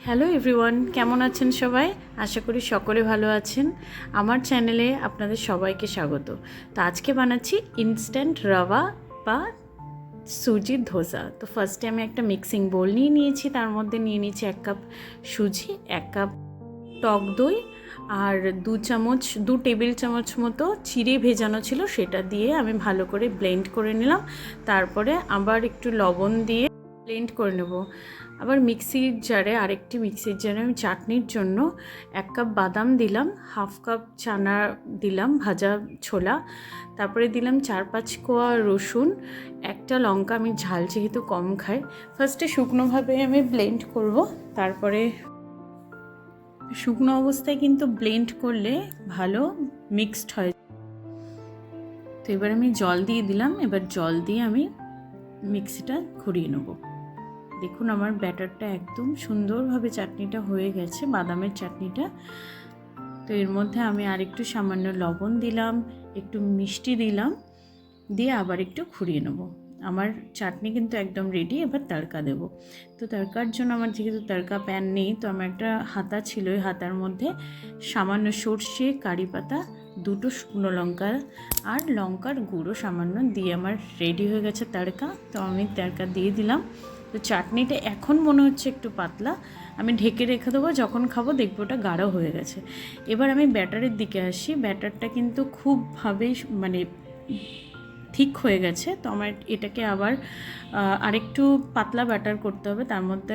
Hello everyone, কেমন আছেন সবাই? আশা করি সকলে ভালো আছেন। আমার চ্যানেলে আপনাদের সবাইকে স্বাগত। তো আজকে বানাচ্ছি ইনস্ট্যান্ট রাভা বা সুজির ধোসা। তো ফার্স্টে আমি একটা মিক্সিং বোল নিয়ে নিয়েছি, তার মধ্যে নিয়ে নিয়েছি 1 কাপ সুজি, 1 কাপ টক দই আর 2 টেবিল চামচ মতো চিড়ে ভেজানো ছিল, সেটা দিয়ে আমি ভালো করে ব্লেন্ড করে নিলাম। তারপরে আবার একটু লবণ দিয়ে ব্লেন্ড করে নেব। আবার আরেকটি মিক্সির জারে আমি চাটনির জন্য 1 কাপ বাদাম দিলাম, 1/2 কাপ চানা দিলাম ভাজা ছোলা, তারপরে দিলাম 4-5 কোয়া রসুন, একটা লঙ্কা, আমি ঝাল যেহেতু কম খাই। ফার্স্টে শুকনোভাবে আমি ব্লেন্ড করব, তারপরে শুকনো অবস্থায় কিন্তু ব্লেন্ড করলে ভালো মিক্সড হয়। তো এবার আমি জল দিয়ে দিলাম, এবার জল দিয়ে আমি মিক্সিটা ঘুরিয়ে নেব। দেখুন আমার ব্যাটারটা একদম সুন্দরভাবে চাটনিটা হয়ে গেছে, বাদামের চাটনিটা। তো এর মধ্যে আমি আরেকটু সামান্য লবণ দিলাম, একটু মিষ্টি দিলাম, দিয়ে আবার একটু ঘুরিয়ে নেব। আমার চাটনি কিন্তু একদম রেডি। এবার তড়কা দেব। তো তড়কার জন্য আমার যেহেতু তড়কা প্যান নেই, তো আমার একটা হাতা ছিল, ওই হাতার মধ্যে সামান্য সর্ষে, কারি পাতা, 2 শুকনো লঙ্কা আর লঙ্কার গুঁড়ো সামান্য দিয়ে আমার রেডি হয়ে গেছে তড়কা। তো আমি তড়কা দিয়ে দিলাম। তো চাটনিটা এখন মনে হচ্ছে একটু পাতলা, আমি ঢেকে রেখে দেবো, যখন খাবো দেখবো ওটা গাঢ় হয়ে গেছে। এবার আমি ব্যাটারের দিকে আসি। ব্যাটারটা কিন্তু খুবভাবেই ঠিক হয়ে গেছে। তো আমার এটাকে আবার আরেকটু পাতলা ব্যাটার করতে হবে। তার মধ্যে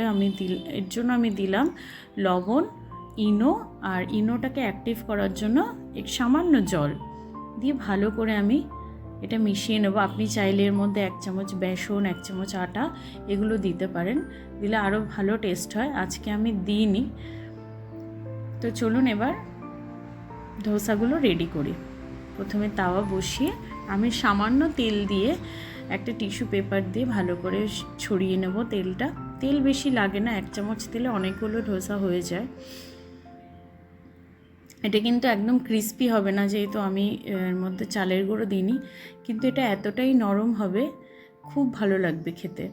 এর জন্য আমি দিলাম লবণ, ইনো, আর ইনোটাকে অ্যাক্টিভ করার জন্য সামান্য জল দিয়ে ভালো করে আমি এটা মিশিয়ে নেব। আপনি চাইলে এর মধ্যে 1 চামচ বেসন, 1 চামচ আটা এগুলো দিতে পারেন, দিলে আরও ভালো টেস্ট হয়। আজকে আমি দিইনি। তো চলুন এবার ধোসাগুলো রেডি করি। প্রথমে তাওয়া বসিয়ে আমি সামান্য তেল দিয়ে একটা টিস্যু পেপার দিয়ে ভালো করে ছড়িয়ে নেব তেলটা। তেল বেশি লাগে না, 1 চামচ তেলে অনেকগুলো ধোসা হয়ে যায়। এটা কিন্তু একদম ক্রিস্পি হবে না, যেহেতু আমি এর মধ্যে চালের গুঁড়ো দিইনি, কিন্তু এটা এতটাই নরম হবে, খুব ভালো লাগবে খেতে।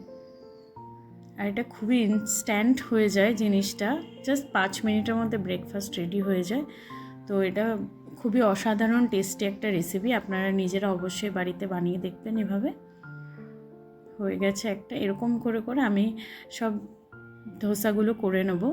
আর এটা খুবই ইনস্ট্যান্ট হয়ে যায় জিনিসটা, জাস্ট 5 মিনিটের মধ্যে ব্রেকফাস্ট রেডি হয়ে যায়। তো এটা খুবই অসাধারণ টেস্টি একটা রেসিপি, আপনারা নিজেরা অবশ্যই বাড়িতে বানিয়ে দেখবেন। এভাবে হয়ে গেছে একটা, এরকম করে করে আমি সব ধোসাগুলো করে নেব।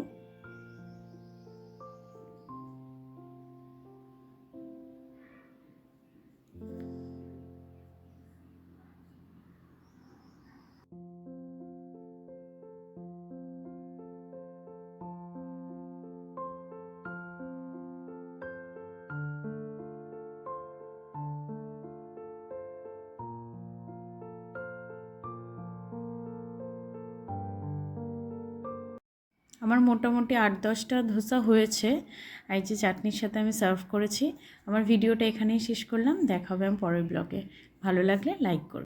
আমার মোটামুটি 8-10টা ধোসা হয়েছে, আর এই যে চাটনির সাথে আমি সার্ভ করেছি। আমার ভিডিওটা এখানেই শেষ করলাম, দেখা হবে আমি পরের ব্লগে। ভালো লাগলে লাইক করুন।